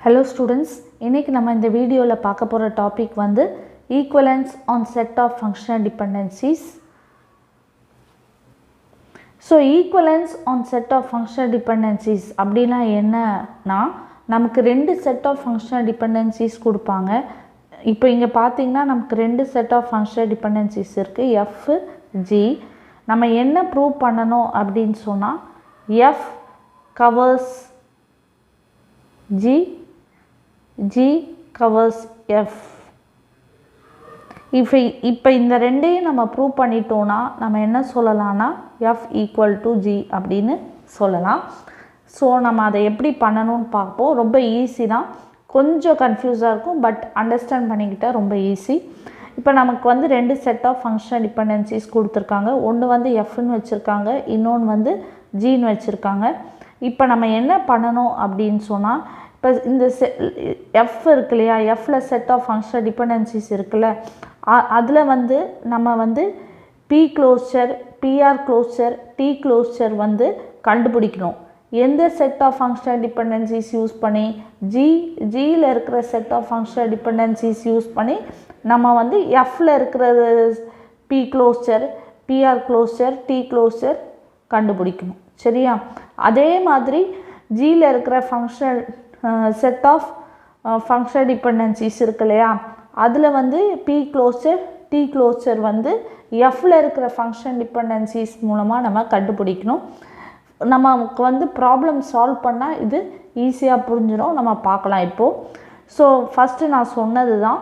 Hello students, இன்னைக்கு நம்ம இந்த வீடியோல பார்க்க போற டாபிக் வந்து equivalence on set of functional dependencies. So equivalence on set of functional dependencies அப்படினா என்னன்னா நமக்கு ரெண்டு set of functional dependencies கொடுப்பாங்க. இப்போ இங்க பாத்தீங்கன்னா நமக்கு ரெண்டு set of functional dependencies இருக்கு f g. நம்ம என்ன ப்ரூவ் பண்ணனும் அப்படினு சொன்னா f covers G covers F. இப்போ இந்த ரெண்டையும் நம்ம ப்ரூவ் பண்ணிட்டோம்னா நம்ம என்ன சொல்லலாம்னா F equal to G அப்படின்னு சொல்லலாம். ஸோ நம்ம அதை எப்படி பண்ணணும்னு பார்ப்போம். ரொம்ப ஈஸி தான், கொஞ்சம் கன்ஃபியூஸாக இருக்கும், பட் அண்டர்ஸ்டாண்ட் பண்ணிக்கிட்டால் ரொம்ப ஈஸி. இப்போ நமக்கு வந்து ரெண்டு செட் ஆஃப் ஃபங்க்ஷனல் டிபெண்டன்சிஸ் கொடுத்துருக்காங்க. ஒன்று வந்து எஃப்னு வச்சுருக்காங்க, இன்னொன்று வந்து ஜின்னு வச்சுருக்காங்க. இப்போ நம்ம என்ன பண்ணணும் அப்படின்னு சொன்னால், இப்போ இந்த எஃப் இருக்கு இல்லையா, எஃப்பில் செட் ஆஃப் ஃபங்க்ஷனல் டிபெண்டன்சிஸ் இருக்குல்ல, அதில் வந்து நம்ம வந்து P closure, PR closure, D closure வந்து கண்டுபிடிக்கணும். எந்த set of functional dependencies use பண்ணி? ஜியில் இருக்கிற set of functional dependencies use பண்ணி நம்ம வந்து எஃப்பில் இருக்கிற P closure, PR closure, D closure கண்டுபிடிக்கணும். சரியா? அதே மாதிரி ஜியில் இருக்கிற functional set of functional dependencies இருக்கு இல்லையா, அதில் வந்து பி க்ளோஸர், டி க்ளோஸர் வந்து எஃப்பில் இருக்கிற ஃபங்க்ஷனல் டிபெண்டன்சிஸ் மூலமாக நம்ம கண்டுபிடிக்கணும். நமக்கு வந்து ப்ராப்ளம் சால்வ் பண்ணால் இது ஈஸியாக புரிஞ்சிடும். நம்ம பார்க்கலாம் இப்போது. ஸோ ஃபஸ்ட்டு நான் சொன்னது தான்.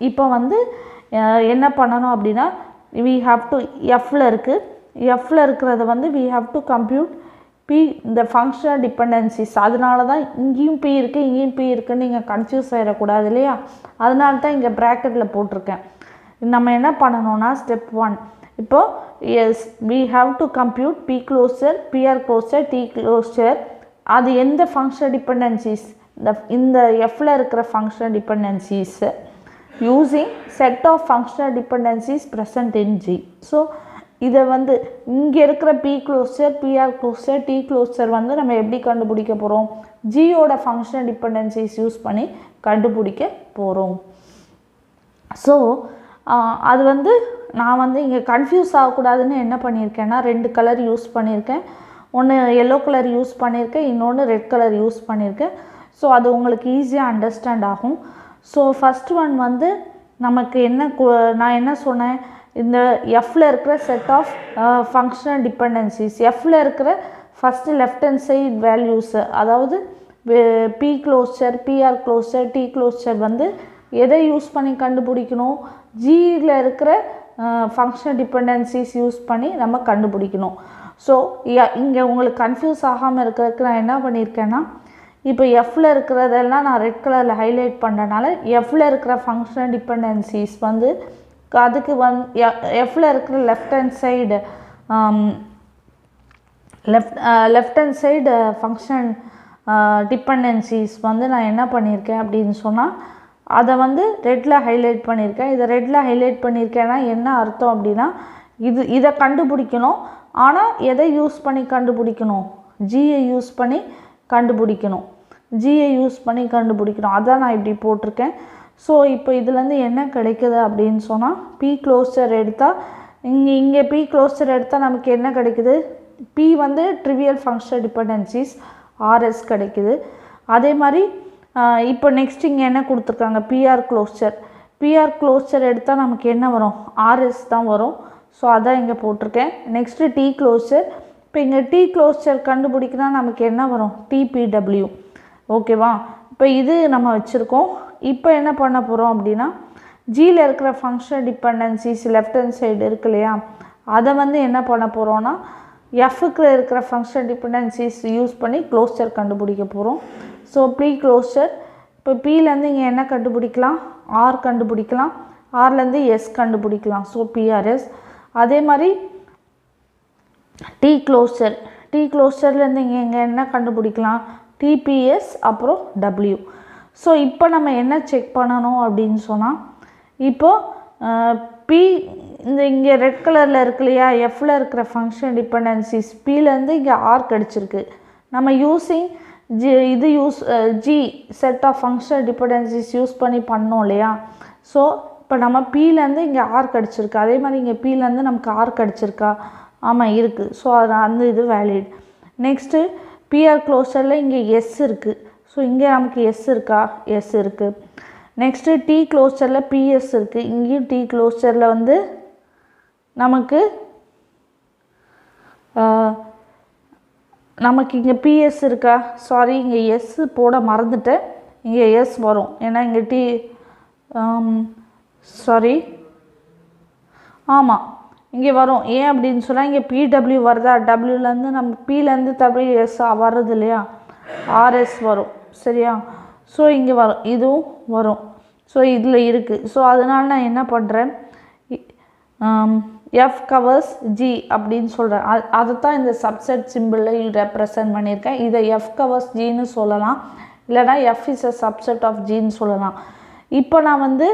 இப்போ வந்து என்ன பண்ணணும் அப்படின்னா, we have to எஃப்பில் இருக்குது, எஃப்பில் இருக்கிறத வந்து we have to compute P இந்த ஃபங்க்ஷனல் டிபெண்டன்சிஸ். அதனால தான் இங்கேயும் P இருக்குது, இங்கேயும் P இருக்குன்னு நீங்கள் கன்ஃபியூஸ் ஆகிடக்கூடாது இல்லையா, அதனால தான் இங்கே ப்ராக்கெட்டில் போட்டிருக்கேன். நம்ம என்ன பண்ணணும்னா ஸ்டெப் 1, இப்போது yes we have to compute P closure, PR closure, T closure. அது எந்த ஃபங்க்ஷனல் டிபெண்டன்சிஸ்? இந்த எஃப்பில் இருக்கிற functional dependencies using set of functional dependencies present in G. So இதை வந்து இங்கே இருக்கிற P closure, PR closure, D closure வந்து நம்ம எப்படி கண்டுபிடிக்க போகிறோம்? ஜியோட ஃபங்க்ஷனல் டிபெண்டன்சிஸ் யூஸ் பண்ணி கண்டுபிடிக்க போகிறோம். ஸோ அது வந்து நான் வந்து இங்கே கன்ஃபியூஸ் ஆகக்கூடாதுன்னு என்ன பண்ணியிருக்கேன்னா, ரெண்டு கலர் யூஸ் பண்ணியிருக்கேன். ஒன்று எல்லோ கலர் யூஸ் பண்ணியிருக்கேன், இன்னொன்று ரெட் கலர் யூஸ் பண்ணியிருக்கேன். ஸோ அது உங்களுக்கு ஈஸியாக அண்டர்ஸ்டாண்ட் ஆகும். ஸோ ஃபஸ்ட் ஒன் வந்து நமக்கு என்ன, நான் என்ன சொன்னேன், இந்த எஃப்பில் இருக்கிற செட் ஆஃப் ஃபங்க்ஷனல் டிபெண்டன்சிஸ், எஃப்பில் இருக்கிற first left hand side values, அதாவது B closure, PR closure, D closure வந்து எதை யூஸ் பண்ணி கண்டுபிடிக்கணும்? ஜியில் இருக்கிற ஃபங்க்ஷனல் டிபெண்டன்சிஸ் யூஸ் பண்ணி நம்ம கண்டுபிடிக்கணும். ஸோ இங்கே உங்களுக்கு கன்ஃபியூஸ் ஆகாமல் இருக்கிறதுக்கு நான் என்ன பண்ணியிருக்கேன்னா, இப்போ எஃப்பில் இருக்கிறதெல்லாம் நான் ரெட் கலரில் ஹைலைட் பண்ணுறதுனால எஃப்பில் இருக்கிற ஃபங்க்ஷனல் டிபெண்டன்சிஸ் வந்து அதுக்கு எஃப்பில் இருக்கிற left hand side left hand side function dependencies வந்து நான் என்ன பண்ணியிருக்கேன் அப்படின்னு சொன்னால், அதை வந்து ரெட்டில் ஹைலைட் பண்ணியிருக்கேன். இதை ரெட்டில் ஹைலைட் பண்ணியிருக்கேன்னா என்ன அர்த்தம் அப்படின்னா, இதை கண்டுபிடிக்கணும். ஆனால் எதை யூஸ் பண்ணி கண்டுபிடிக்கணும்? ஜியை யூஸ் பண்ணி கண்டுபிடிக்கணும். ஜியை யூஸ் பண்ணி கண்டுபிடிக்கணும். அதான் நான் இப்படி போட்டிருக்கேன். ஸோ இப்போ இதுலேருந்து என்ன கிடைக்குது அப்படின்னு சொன்னால், பி க்ளோஸர் எடுத்தால் இங்கே பி க்ளோஸர் எடுத்தால் நமக்கு என்ன கிடைக்குது? பி வந்து ட்ரிவியல் ஃபங்க்ஷனல் டிபெண்டன்சிஸ் ஆர்எஸ் கிடைக்குது. அதே மாதிரி இப்போ நெக்ஸ்ட் இங்கே என்ன கொடுத்துருக்காங்க? PR closure. பிஆர் க்ளோஸர் எடுத்தால் நமக்கு என்ன வரும்? ஆர்எஸ் தான் வரும். ஸோ அதான் இங்கே போட்டிருக்கேன். Next T closure. இப்போ இங்கே டி க்ளோஸர் கண்டுபிடிக்கினா நமக்கு என்ன வரும்? டிபிடபிள்யூ. ஓகேவா? இப்போ இது நம்ம வச்சுருக்கோம். இப்போ என்ன பண்ண போகிறோம் அப்படின்னா, ஜியில் இருக்கிற functional dependencies left hand side இருக்கு இல்லையா, அதை வந்து என்ன பண்ண போகிறோன்னா எஃப்க்கு இருக்கிற ஃபங்க்ஷனல் டிபெண்டன்சிஸ் யூஸ் பண்ணி க்ளோஸர் கண்டுபிடிக்க போகிறோம். So P closure. இப்போ பிலேருந்து இங்கே என்ன கண்டுபிடிக்கலாம்? ஆர் கண்டுபிடிக்கலாம். ஆர்லேருந்து எஸ் கண்டுபிடிக்கலாம். So PRS. அதே மாதிரி டி க்ளோஸர். டி க்ளோஸர்லேருந்து இங்கே என்ன கண்டுபிடிக்கலாம்? டிபிஎஸ் அப்புறம் டபிள்யூ. ஸோ இப்போ நம்ம என்ன செக் பண்ணணும் அப்படின்னு சொன்னால், இப்போது பி இங்கே ரெட் கலரில் இருக்கு இல்லையா, எஃப்பில் இருக்கிற ஃபங்க்ஷனல் டிபெண்டன்சிஸ் பிலேருந்து இங்கே ஆர் கிடச்சிருக்கு. நம்ம யூஸிங் இது use G set of functional dependencies use பண்ணி பண்ணோம் இல்லையா. ஸோ இப்போ நம்ம பீலேருந்து இங்கே ஆர் கிடச்சிருக்கு, அதே மாதிரி இங்கே பீலேருந்து நமக்கு ஆர் கிடச்சிருக்கா? ஆமாம் இருக்குது. ஸோ அது அந்த இது வேலிட். நெக்ஸ்ட்டு பிஆர் க்ளோஸரில் இங்கே எஸ் இருக்குது. ஸோ இங்கே நமக்கு எஸ் இருக்கா? எஸ் இருக்குது. நெக்ஸ்ட்டு டி க்ளோஸரில் பிஎஸ் இருக்குது. இங்கேயும் டி க்ளோஸரில் வந்து நமக்கு இங்கே பிஎஸ் இருக்கா? சாரி, இங்கே எஸ் போட மறந்துட்டேன். இங்கே எஸ் வரும், ஏன்னா இங்கே சாரி ஆமாம் இங்கே வரும். ஏன் அப்படின்னு சொன்னால் இங்கே பிடபிள்யூ வருதா, டபிள்யூலேருந்து நம்ம பிலேருந்து டபிள்யூஎஸ் வர்றது இல்லையா, ஆர்எஸ் வரும். சரியா? ஸோ இங்கே வரும், இதுவும் வரும். ஸோ இதில் இருக்குது. ஸோ அதனால் நான் என்ன பண்ணுறேன், எஃப் கவர்ஸ் ஜி அப்படின்னு சொல்கிறேன். அதைத்தான் இந்த சப்செட் சிம்பிளில் ரெப்ரசன்ட் பண்ணியிருக்கேன். இதை எஃப் கவர்ஸ் ஜின்னு சொல்லலாம், இல்லைனா F is a subset of ஜின்னு சொல்லலாம். இப்போ நான் வந்து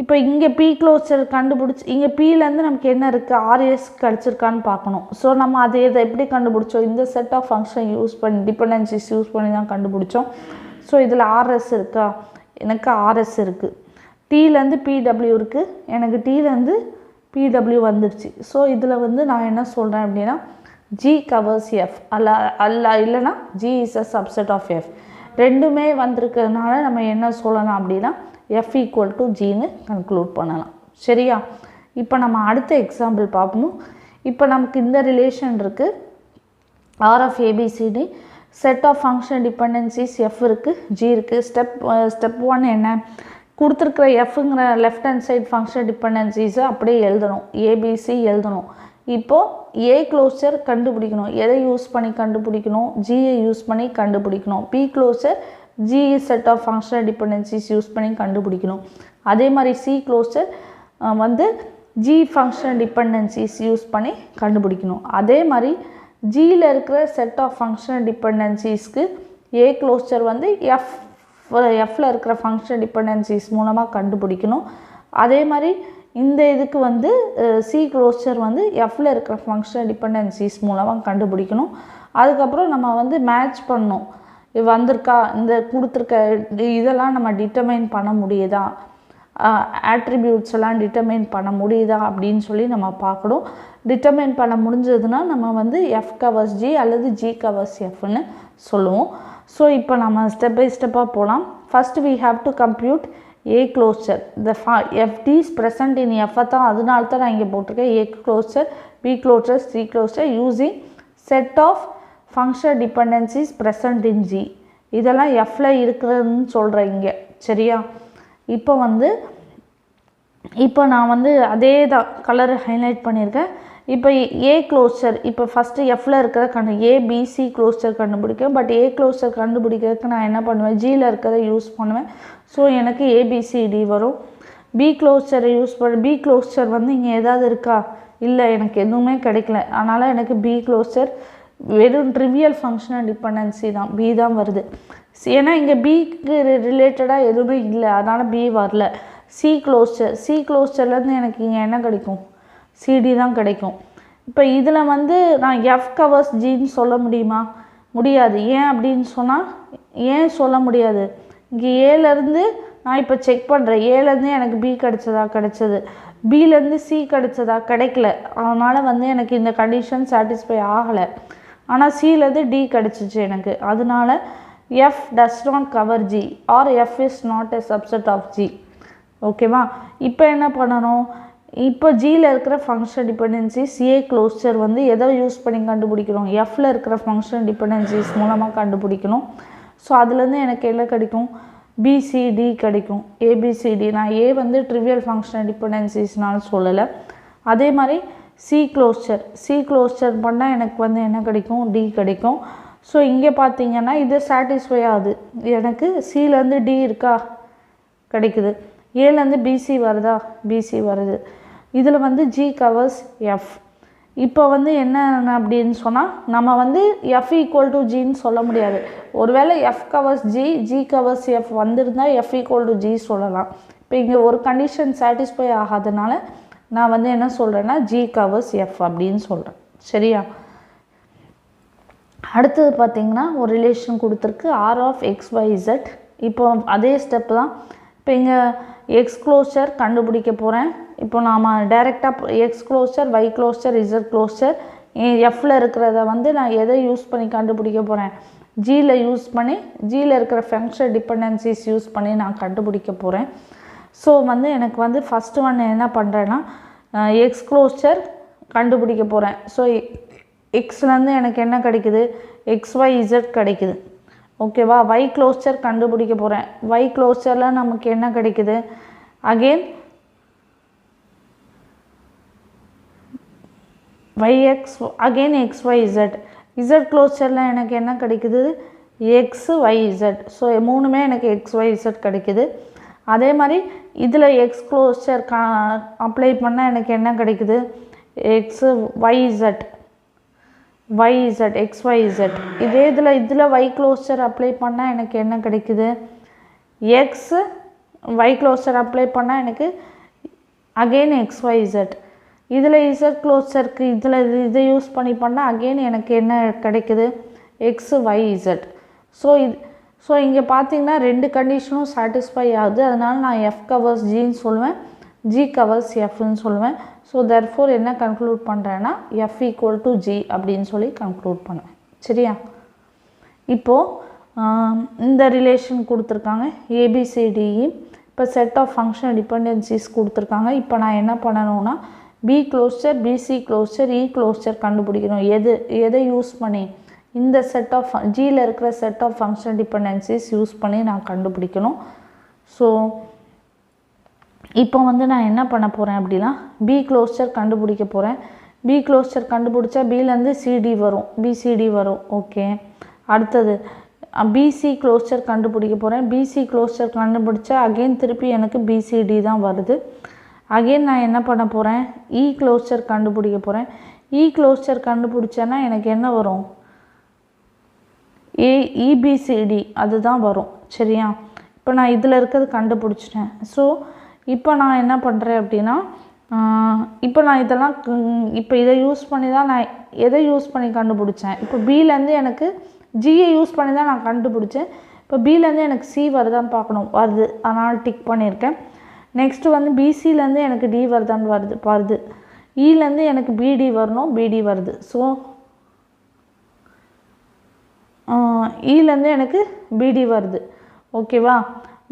இப்போ இங்கே பி க்ளோஸர் கண்டுபிடிச்சி இங்கே பியிலேருந்து நமக்கு என்ன இருக்குது, ஆர்எஸ் கிடச்சிருக்கான்னு பார்க்கணும். ஸோ நம்ம அதை எப்படி கண்டுபிடிச்சோம், இந்த செட் ஆஃப் ஃபங்க்ஷன் யூஸ் பண்ணி டிபெண்டன்சிஸ் யூஸ் பண்ணி தான் கண்டுபிடிச்சோம். ஸோ இதில் ஆர்எஸ் இருக்கா? எனக்கு ஆர்எஸ் இருக்குது. டீலேருந்து பிடபிள்யூ இருக்குது, எனக்கு டீலேருந்து பிடபிள்யூ வந்துடுச்சு. ஸோ இதில் வந்து நான் என்ன சொல்கிறேன் அப்படின்னா, ஜி கவர்ஸ் எஃப் இல்லைனா G is a subset of F. ரெண்டுமே வந்திருக்கிறதுனால நம்ம என்ன சொல்லலாம் அப்படின்னா எஃப் ஈக்குவல் டு ஜின்னு கன்க்ளூட் பண்ணலாம். சரியா? இப்போ நம்ம அடுத்த எக்ஸாம்பிள் பார்ப்போம். இப்போ நமக்கு இந்த ரிலேஷன் இருக்குது, R of ABCD, set of function dependencies F இருக்குது, ஜி இருக்குது. ஸ்டெப் 1 என்ன, கொடுத்துருக்குற எஃப்ங்கிற லெஃப்ட் ஹேண்ட் சைட் ஃபங்க்ஷன் டிபெண்டன்சிஸை அப்படியே எழுதணும், ஏபிசி எழுதணும். இப்போது ஏ க்ளோஸர் கண்டுபிடிக்கணும். எதை யூஸ் பண்ணி கண்டுபிடிக்கணும், ஜியை யூஸ் பண்ணி கண்டுபிடிக்கணும். B closure G set of functional dependencies use பண்ணி கண்டுபிடிக்கணும். அதே மாதிரி சி க்ளோஸர் வந்து ஜி ஃபங்க்ஷனல் டிபெண்டன்சிஸ் யூஸ் பண்ணி கண்டுபிடிக்கணும். அதே மாதிரி ஜியில் இருக்கிற செட் ஆஃப் ஃபங்க்ஷனல் டிபெண்டன்சிஸ்க்கு ஏ க்ளோஸர் வந்து எஃப்ல இருக்கிற ஃபங்க்ஷனல் டிபெண்டன்சிஸ் மூலமாக கண்டுபிடிக்கணும். அதே மாதிரி இந்த இதுக்கு வந்து சி க்ளோஸர் வந்து எஃப்ல இருக்கிற ஃபங்க்ஷனல் டிபெண்டன்சிஸ் மூலமாக கண்டுபிடிக்கணும். அதுக்கப்புறம் நம்ம வந்து மேட்ச் பண்ணணும், இது வந்திருக்கா, இந்த கொடுத்துருக்க இதெல்லாம் நம்ம டிட்டர்மைன் பண்ண முடியுதா, ஆட்ரிபியூட்ஸ் எல்லாம் டிட்டர்மைன் பண்ண முடியுதா அப்படின்னு சொல்லி நம்ம பார்க்கணும். டிட்டர்மைன் பண்ண முடிஞ்சதுன்னா நம்ம வந்து எஃப் கவர்ஸ் ஜி அல்லது ஜி கவர்ஸ் எஃப்னு சொல்லுவோம். ஸோ இப்போ நம்ம ஸ்டெப் பை ஸ்டெப்பாக போகலாம். First we have to compute A closure. இந்த FD is present in FI தான், அதனால தான் நான் இங்கே போட்டிருக்கேன். A closure, B closure, C closure using set of functional dependencies present in G. இதெல்லாம் எஃப்ல இருக்கிறதுன்னு சொல்கிறேன் இங்கே. சரியா? இப்போ நான் வந்து அதே தான் கலர் ஹைலைட் பண்ணியிருக்கேன். இப்போ ஏ க்ளோஸர், இப்போ ஃபஸ்ட்டு எஃப்ல இருக்கிறத ஏபிசி க்ளோஸர் கண்டுபிடிக்கேன். பட் ஏ க்ளோஸர் கண்டுபிடிக்கிறதுக்கு நான் என்ன பண்ணுவேன், ஜியில் இருக்கிறத யூஸ் பண்ணுவேன். ஸோ எனக்கு ஏபிசிடி வரும். பி க்ளோஸரை யூஸ் பி க்ளோஸர் வந்து இங்கே ஏதாவது இருக்கா, இல்லை எனக்கு எதுவுமே கிடைக்கல. அதனால் எனக்கு பி க்ளோஸர் வெறும் ட்ரிவியல் ஃபங்க்ஷனல் டிபெண்டன்சி தான், பி தான் வருது. ஏன்னா இங்கே பிக்கு ரிலேட்டடாக எதுவுமே இல்லை, அதனால் பி வரல. சி க்ளோஸர்லேருந்து எனக்கு இங்கே என்ன கிடைக்கும், சிடி தான் கிடைக்கும். இப்போ இதில் வந்து நான் எஃப் கவர்ஸ் ஜின்னு சொல்ல முடியுமா, முடியாது. ஏன் அப்படின்னு சொன்னால், ஏன் சொல்ல முடியாது, இங்கே ஏலேருந்து நான் இப்போ செக் பண்ணுறேன், ஏலேருந்து எனக்கு பி கிடைச்சது, பிலேருந்து சி கிடைச்சதா, கிடைக்கல. அதனால் வந்து எனக்கு இந்த கண்டிஷன் சாட்டிஸ்ஃபை ஆகலை. ஆனால் சிலேருந்து டி கிடச்சிச்சு எனக்கு. அதனால F does not cover G or F is not a subset of G. ஓகேவா? இப்போ என்ன பண்ணணும், இப்போ ஜியில் இருக்கிற ஃபங்க்ஷன் டிபெண்டன்சிஸ் ஏ க்ளோஸர் வந்து எதை யூஸ் பண்ணி கண்டுபிடிக்கணும், எஃப்ல இருக்கிற ஃபங்க்ஷன் டிபெண்டன்சிஸ் மூலமாக கண்டுபிடிக்கணும். ஸோ அதுலேருந்து எனக்கு என்ன கிடைக்கும், பிசிடி கிடைக்கும். ஏபிசிடி, நான் ஏ வந்து ட்ரிவியல் ஃபங்க்ஷனல் டிபெண்டன்சிஸ்னாலும் சொல்லலை. அதே மாதிரி சி க்ளோஸர் பண்ணால் எனக்கு வந்து என்ன கிடைக்கும், டி கிடைக்கும். ஸோ இங்கே பார்த்தீங்கன்னா இது சாட்டிஸ்ஃபை ஆகுது. எனக்கு சிலேருந்து டி இருக்கா, கிடைக்குது. ஏலேருந்து பிசி வருதா, பிசி வருது. இதில் வந்து ஜி கவர்ஸ் எஃப். இப்போ வந்து என்ன அப்படின்னு சொன்னால், நம்ம வந்து எஃப் ஈக்குவல் டு ஜின்னு சொல்ல முடியாது. ஒருவேளை F covers G, G covers F வந்திருந்தால் எஃப் ஈக்குவல் டு ஜி சொல்லலாம். இப்போ இங்கே ஒரு கண்டிஷன் சாட்டிஸ்ஃபை ஆகாதனால நான் வந்து என்ன சொல்கிறேன்னா ஜி கவர்ஸ் எஃப் அப்படின்னு சொல்கிறேன். சரியா? அடுத்தது பார்த்திங்கன்னா ஒரு ரிலேஷன் கொடுத்துருக்கு R of XYZ. இப்போ அதே ஸ்டெப் தான். இப்போ இங்கே எக்ஸ் க்ளோஷர் கண்டுபிடிக்க போகிறேன். இப்போ நாம் டைரெக்டாக X closure, Y closure, Z closure, எஃப்பில் இருக்கிறத வந்து நான் எதை யூஸ் பண்ணி கண்டுபிடிக்க போகிறேன், ஜியில் யூஸ் பண்ணி, ஜியில் இருக்கிற ஃபங்க்ஷனல் டிபெண்டன்சிஸ் யூஸ் பண்ணி நான் கண்டுபிடிக்க போகிறேன். ஸோ வந்து எனக்கு வந்து ஃபஸ்ட்டு ஒன்று என்ன பண்ணுறேன்னா எக்ஸ் க்ளோஷர் கண்டுபிடிக்க போகிறேன். ஸோ எக்ஸ்லேருந்து எனக்கு என்ன கிடைக்குது, XYZ கிடைக்குது. ஓகேவா. Y க்ளோஷர் கண்டுபிடிக்க போகிறேன். Y க்ளோஷரில் நமக்கு என்ன கிடைக்குது, again YX again XYZ. Z க்ளோஷரில் எனக்கு என்ன கிடைக்குது, XYZ. ஸோ மூணுமே எனக்கு XYZ கிடைக்குது. அதே மாதிரி இதில் எக்ஸ் க்ளோஷர் அப்ளை பண்ணால் எனக்கு என்ன கிடைக்குது, XYZ. இதே இதில் Y க்ளோஷர் அப்ளை பண்ணால் எனக்கு என்ன கிடைக்குது, Y க்ளோஷர் அப்ளை பண்ணால் எனக்கு அகெயின் XYZ. இதில் Z க்ளோஷருக்கு இதை யூஸ் பண்ணி பண்ணால் அகெயின் எனக்கு என்ன கிடைக்குது, XYZ. ஸோ இங்கே பார்த்தீங்கன்னா ரெண்டு கண்டிஷனும் சாட்டிஸ்ஃபை ஆகுது. அதனால் நான் F கவர்ஸ் ஜின்னு சொல்லுவேன், G கவர்ஸ் Fன்னு சொல்லுவேன். ஸோ therefore என்ன கன்க்ளூட் பண்ணுறேன்னா F ஈக்குவல் டு G அப்படின்னு சொல்லி கன்க்ளூட் பண்ணுவேன். சரியா. இப்போது இந்த ரிலேஷன் கொடுத்துருக்காங்க ABCDE. இப்போ செட் ஆஃப் ஃபங்க்ஷனல் டிபெண்டன்சிஸ் கொடுத்துருக்காங்க. இப்போ நான் என்ன பண்ணணும்னா B closure, BC closure, E closure கண்டுபிடிக்கணும். எதை யூஸ் பண்ணி, இந்த செட் ஆஃப் ஜியில் இருக்கிற set of functional dependencies use பண்ணி நான் கண்டுபிடிக்கணும். ஸோ இப்போ வந்து நான் என்ன பண்ண போகிறேன் அப்படின்னா B க்ளோஷர் கண்டுபிடிக்க போகிறேன். B க்ளோஷர் கண்டுபிடிச்சா Bலேருந்து CD வரும், BCD வரும். ஓகே. அடுத்தது BC க்ளோஷர் கண்டுபிடிக்க போகிறேன். BC க்ளோஷர் கண்டுபிடிச்சா அகெயின் திருப்பி எனக்கு BCD தான் வருது. அகெயின் நான் என்ன பண்ண போகிறேன், E க்ளோஷர் கண்டுபிடிக்க போகிறேன். E க்ளோஷர் கண்டுபிடிச்சேன்னா எனக்கு என்ன வரும், EBCD அதுதான் வரும். சரியா. இப்போ நான் இதில் இருக்கிறது கண்டுபிடிச்சிட்டேன். ஸோ இப்போ நான் என்ன பண்ணுறேன் அப்படின்னா இப்போ நான் இதெல்லாம் இப்போ இதை யூஸ் பண்ணி தான் நான் எதை யூஸ் பண்ணி கண்டுபிடிச்சேன். இப்போ Bலேருந்து எனக்கு ஜியை யூஸ் பண்ணி தான் நான் கண்டுபிடிச்சேன். இப்போ Bலேருந்து எனக்கு C வருதான்னு பார்க்கணும். வருது, அதனால் டிக் பண்ணியிருக்கேன். நெக்ஸ்ட்டு வந்து BCலேருந்து எனக்கு D வருதான்னு வருது. Eலேருந்து எனக்கு BD வரணும், BD வருது. ஸோ Eலேருந்து எனக்கு BD வருது. ஓகேவா.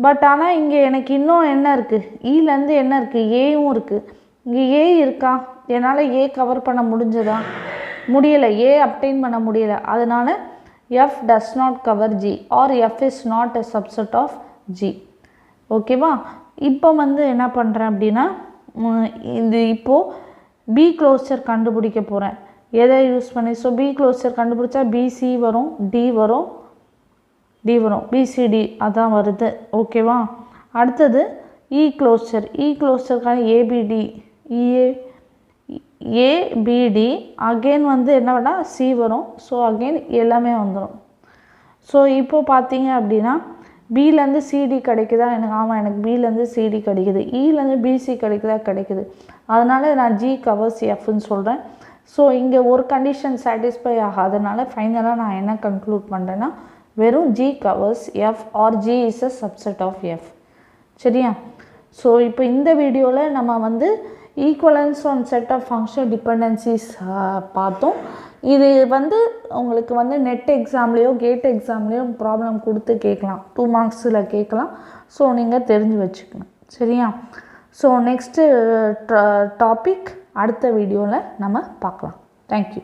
பட் ஆனால் இங்கே எனக்கு இன்னும் என்ன இருக்குது, Eலேருந்து என்ன இருக்குது, ஏயும் இருக்குது. இங்கே ஏ இருக்கா, என்னால் ஏ கவர் பண்ண முடிஞ்சதா, முடியலை. ஏ அப்டைன் பண்ண முடியலை. அதனால் F does not cover G or F is not a subset of G. ஓகேவா. இப்போ வந்து என்ன பண்ணுறேன் அப்படின்னா இப்போது B க்ளோஷர் கண்டுபிடிக்க போகிறேன். எதை யூஸ் பண்ணி, ஸோ B க்ளோஷர் கண்டுபிடிச்சா BC வரும், D வரும், BCD அதான் வருது. ஓகேவா. அடுத்தது E closure. E க்ளோஷருக்கான ABD again வந்து என்ன வேணால் C வரும். ஸோ அகெயின் எல்லாமே வந்துடும். ஸோ இப்போது பார்த்தீங்க அப்படின்னா Bலேருந்து CD கிடைக்குதா, எனக்கு ஆமாம் எனக்கு Bலேருந்து CD கிடைக்குது. Eலேருந்து BC கிடைக்குதா, கிடைக்குது. அதனால் நான் G கவர்ஸ் Fன்னு சொல்கிறேன். ஸோ இங்கே ஒரு கண்டிஷன் சாட்டிஸ்ஃபை ஆகாதனால ஃபைனலாக நான் என்ன கன்க்ளூட் பண்ணுறேன்னா வெறும் G covers F or G is a subset of F. சரியா. ஸோ இப்போ இந்த வீடியோவில் நம்ம வந்து equivalence on set of functional dependencies பார்த்தோம். இது வந்து உங்களுக்கு வந்து நெட் எக்ஸாம்லேயோ கேட் எக்ஸாம்லேயோ ப்ராப்ளம் கொடுத்து கேட்கலாம், 2 மார்க்ஸில் கேட்கலாம். ஸோ நீங்கள் தெரிஞ்சு வச்சுக்கணும். சரியா. ஸோ நெக்ஸ்ட்டு டாபிக் அடுத்த வீடியோவில் நம்ம பார்க்கலாம். தேங்க்யூ.